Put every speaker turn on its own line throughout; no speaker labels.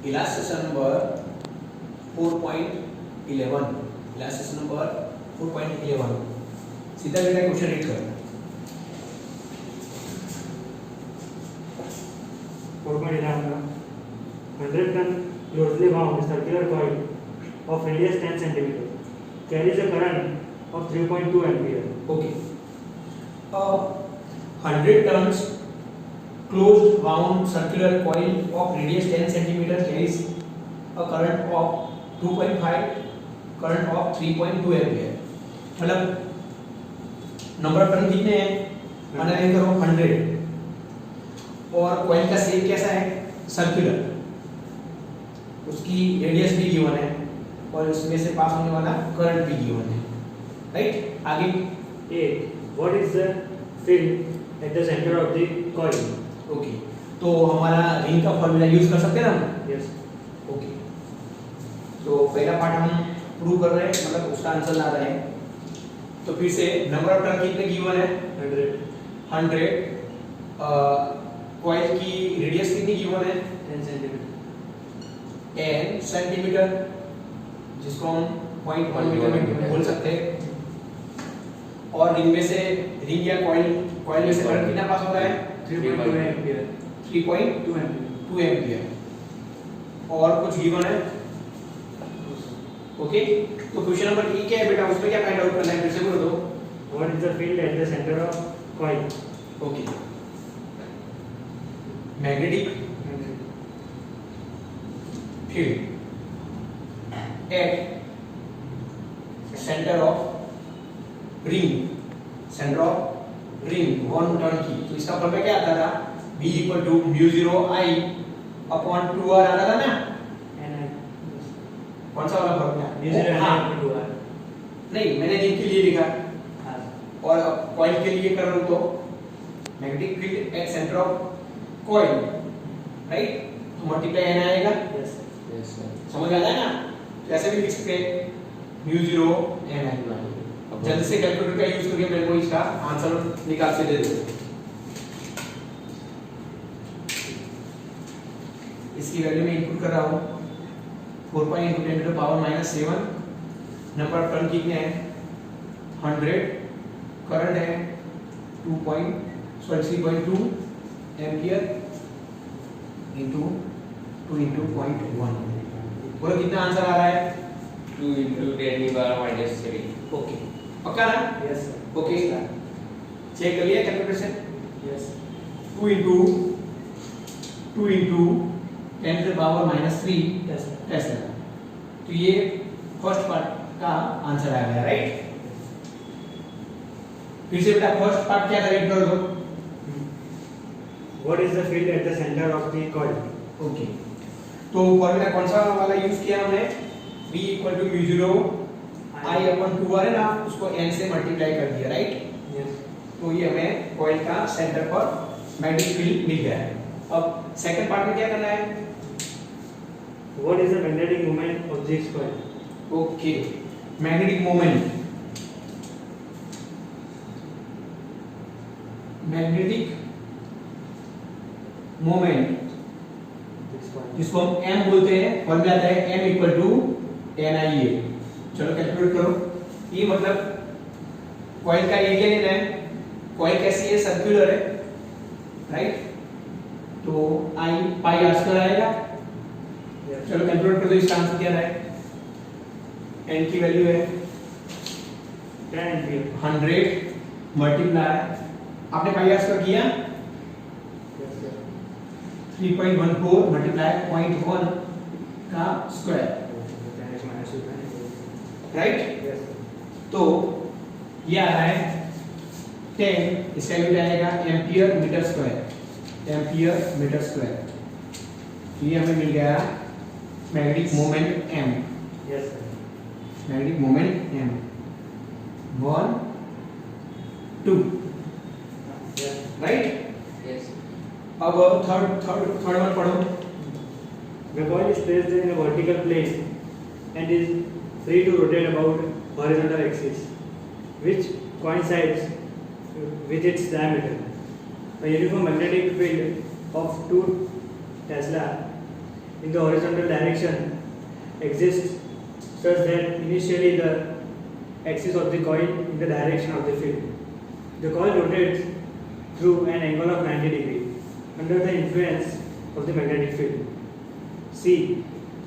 Illustration number 4.11 illustration number 4.11 सीधा बेटा question read कर
4.11 100 ton closely wound circular coil of radius 10 cm carries a current of 3.2 ampere.
Okay 100 tons closed wound circular coil of radius 10 cm carries a current of 2.5 current of 3.2 ampere मतलब number of turn कितने हैं analyse करो 100 और coil का shape कैसा है circular उसकी radius भी गिवन है और उसमें से पास होने वाला करंट भी गिवन है राइट आगे
8. What is the field at the center of the coil?
Okay तो हमारा रिंग का फॉर्मूला यूज कर सकते हैं ना हम
Yes.
ओके तो पहला पार्ट हम प्रूव कर रहे हैं मतलब उसका आंसर ला रहे हैं तो फिर से नंबर ऑफ टर्न कितने गिवन है
100.
100 कॉइल की रेडियस कितनी गिवन है
10 cm.
10 सेंटीमीटर जिसको हम 0.1 मीटर में बोल सकते हैं और रिंग में से रिंग या कॉइल में से करंट कितना पास होता है
3.2 ampere.
3.2
2 ampere.
एम्पियर और कुछ गिवन है ओके तो क्वेश्चन नंबर E क्या है बेटा उसमें क्या फाइंड आउट करना है फिर से बोलो दो
What is the field at the center of coil?
Okay magnetic field at center of ring one turn की तो इसका फॉर्मूला क्या आता था V equal to mu 0 I upon 2R आता था ना
And
कौन सा वाला फॉर्मूला
I
नहीं मैंने रिंग के लिए लिखा और कॉइल के लिए कर रहा हूं तो magnetic field at center of coil right तो मल्टीप्लाई n आएगा
Yes.
समझ आ रहा है ना तो ऐसे भी लिख सकते हैं म्यू 0 n आएगा अब जल्दी से कैलकुलेटर का यूज करके मेरे को इसका आंसर निकाल के दे दो इसकी वैल्यू मैं इनपुट कर रहा हूं 4.10 to power -7 number of turn कितने हैं 100 करंट है 3.2 एम्पियर इनटू 2 इनटू 0.1 बोलो कितना आंसर आ रहा है
2 into 10 की पावर -3.
ओके पक्का ना
Yes, sir.
ओके चेक कर लिया कैलकुलेटर से
Yes.
2 into 10 to power -3
Yes, sir.
Tesla तो ये फर्स्ट पार्ट का आंसर आ गया राइट फिर से बेटा फर्स्ट पार्ट क्या था रीड कर दो
What is the field at the center of the coil?
Okay तो फॉर्मूला कौन सा वाला यूज किया हमने V equal to mu 0 I upon 2R है ना उसको n से मल्टीप्लाई कर दिया राइट
Yes.
तो ये हमें कॉइल का सेंटर पर मैग्नेटिक फील्ड मिल गया है अब सेकंड पार्ट में क्या करना है
What is the magnetic moment of this coil?
Okay magnetic moment
This coil.
जिसको हम m बोलते हैं फॉर्मूला आता है m इक्वल टू NIA चलो कैलकुलेट करो ये मतलब कॉइल का एरिया लेना है कॉइल कैसी है सर्कुलर है राइट तो I पाई r स्क्वायर आएगा
Yes.
चलो कैलकुलेट कर दो इसका आंसर क्या है n की वैल्यू है
10 ampere.
100 मल्टीप्लाई आपने पाई r स्क्वायर किया
Yes, sir.
3.14 मल्टीप्लाई 0.1 का square
10 is minus 2.
Right
Yes, sir.
तो ये आ रहा है 10 इसका यूनिट आएगा एम्पियर मीटर स्क्वायर तो ये हमें मिल गया magnetic moment m
Yes, sir.
Magnetic moment m 1 2
Yes.
Right
Yes.
अब थर्ड वन पढ़ो
The coil is placed in a vertical plane and is free to rotate about horizontal axis, which coincides with its diameter. A uniform magnetic field of 2 Tesla in the horizontal direction exists such that initially the axis of the coil in the direction of the field. The coil rotates through an angle of 90 degree under the influence of the magnetic field. C.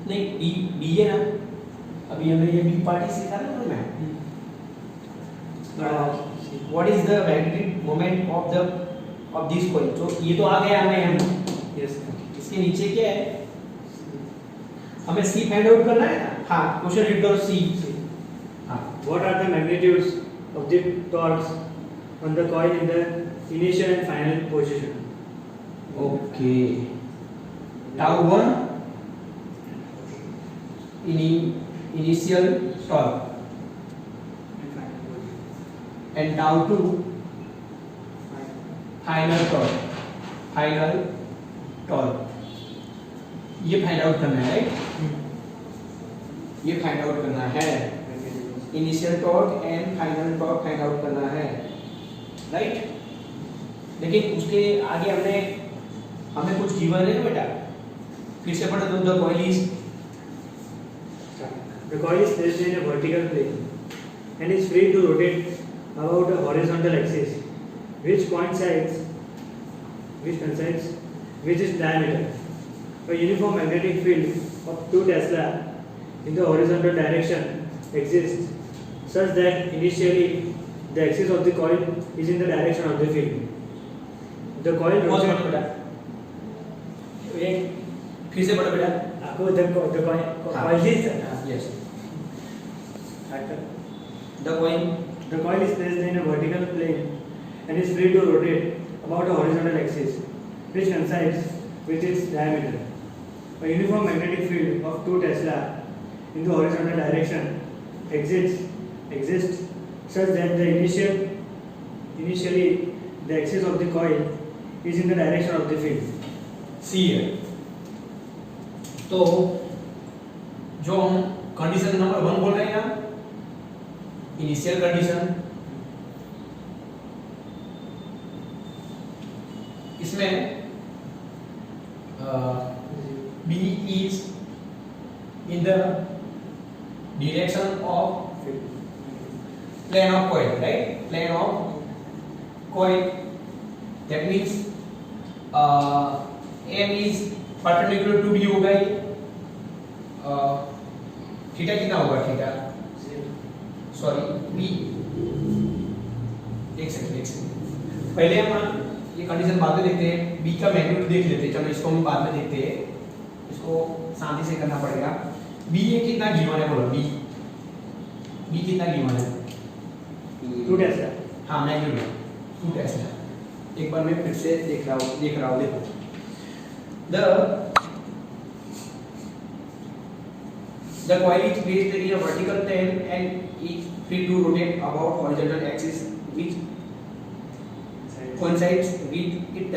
नहीं B है ना, अभी हमने ये B party सीखा ना मैं। What is the magnetic moment of this coil? तो ये तो आ गया हमें, हम
Yes.
इसके नीचे क्या है, हमें सी फाइंड आउट करना है ना। हाँ, क्वेश्चन रीड करो सी। हाँ,
What are the magnitudes of the torques on the coil in the initial and final position?
Okay, tau 1 initial torque and tau 2 final torque. ये फाइंड आउट करना है, राइट? ये फाइंड आउट करना है, initial torque and final torque find out करना है, right? लेकिन उसके आगे हमें कुछ गिवन है ना बेटा, फिर से पढ़ो। The coil is,
The coil is placed in a vertical plane and is free to rotate about a horizontal axis, which coincides with its diameter. A uniform magnetic field of 2 Tesla in the horizontal direction exists such that initially the axis of the coil is in the direction of the field. The coil
बहुत
rotates.
बेटा, ये फिर से पढ़ो बेटा।
The coil is
yes, the coil
The coil is placed in a vertical plane and is free to rotate about a horizontal axis, which coincides with its diameter. A uniform magnetic field of 2 Tesla in the horizontal direction exists such that the initially the axis of the coil is in the direction of the field.
सी है। तो जो हम condition number 1 बोल रहे हैं ना, initial condition, इसमें B is in the direction of plane of coil, right? Plane of coil. That means M is perpendicular to B होगा ये। थीटा कितना होगा? थीटा सॉरी B, एक सेकंड पहले हम ये कंडीशन बाद में देखते हैं, B का मैग्नीट्यूड देख लेते हैं। चलो इसको हम बाद में देखते हैं, इसको शांति से करना पड़ेगा। B ये कितना गिवन है बोलो? B कितना गिवन है?
2 Tesla.
हाँ, मैग्नीट्यूड 2 टेस्ला। एक बार मैं फिर से देख रहा हूँ देखो। The coil is placed in a vertical plane and is free to rotate about horizontal axis, which coincides with its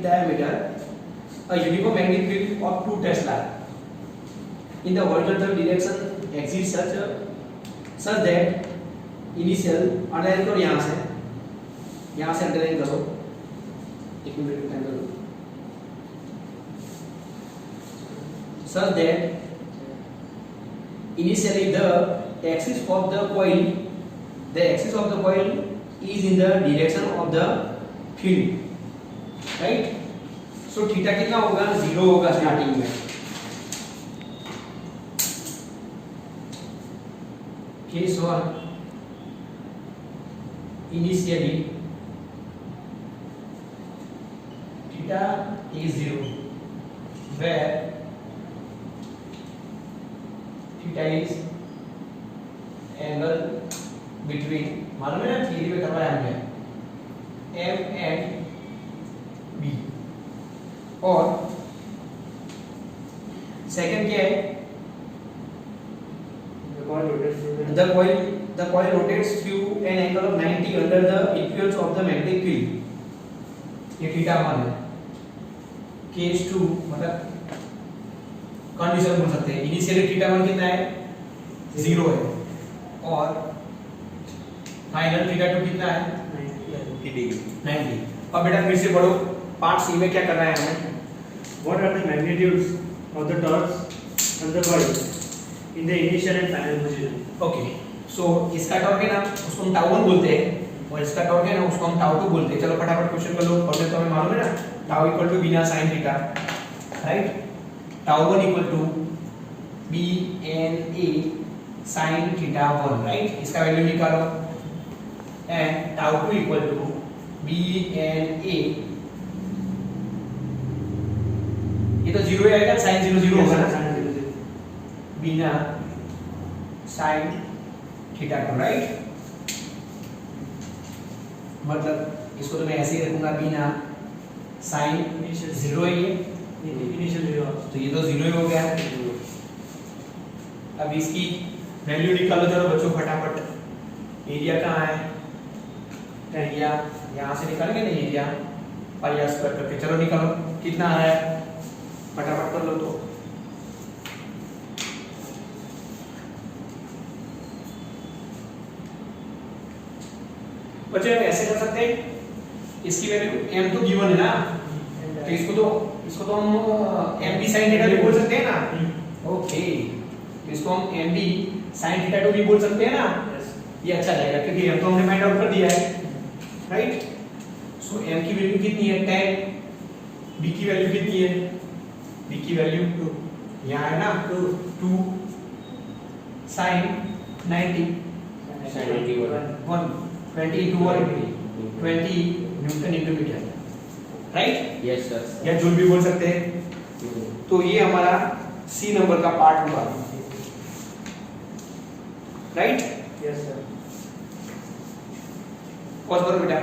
diameter. A uniform magnetic field of 2 Tesla in the horizontal direction exists such that initial underline करो, यहाँ से underline करो, एक minute time करो, such that initially the axis of the coil is in the direction of the field, right? So theta कितना होगा? 0 होगा starting में। Case 1, initially theta is 0, where theta is angle between, मालूम है ना, थ्योरी में करवाया हमने, M and B। और सेकंड क्या है? The coil rotates through an angle of 90 under the influence of the magnetic field। ये थीटा 1 है। केस 2 मतलब कंडीशन बोल सकते हैं। इनिशियली थीटा 1 कितना है? 0 है। और फाइनल थीटा 2 कितना है? 90। अब बेटा फिर से पढ़ो, पार्ट सी में क्या करना है हमें?
What are the magnitudes of the torque on the coil in the initial and final position.
Okay, so इसका टॉर्क है ना उसको हम टाउ 1 बोलते हैं और इसका टॉर्क है ना उसको हम टाउ 2 बोलते हैं। चलो फटाफट क्वेश्चन कर लो। और तो हमें मालूम है ना tau equal to BNA sin theta, right? Tau 1 equal to BNA sin theta 1, right? इसका वैल्यू निकालो and tau 2 equal to BNA, ये तो 0 आएगा, sin 0 0 होगा ना, बिना sin थीटा 2, राइट? मतलब इसको तो मैं ऐसे ही रखूंगा बिना sin 0 ही है,
Initial 0.
तो ये तो 0 ही हो गया। अब इसकी वैल्यू निकालो चलो बच्चों फटाफट। एरिया कहाँ है? एरिया यहाँ से निकालेंगे ना, एरिया पाई आर स्क्वायर करके। चलो निकालो कितना आ रहा है, फटाफट कर लो। तो बच्चों हम ऐसे कर सकते हैं, इसकी वैल्यू m तो गिवन है ना, तो इसको तो हम mb sin थीटा भी बोल सकते हैं ना। ओके, तो इसको हम mb sin थीटा 2 भी बोल सकते हैं ना। ये अच्छा रहेगा क्योंकि m तो हमने फाइंड आउट कर दिया है, राइट? सो m की वैल्यू कितनी है 10, b की वैल्यू कितनी है? b की वैल्यू 2 यहाँ है ना, 2 sin 90
sin 91
20 into 1 20 newton into meter, right?
yes sir
या जूल भी बोल सकते हैं। तो ये हमारा सी नंबर का पार्ट हुआ, राइट?
Yes, sir.
पॉज करो बेटा।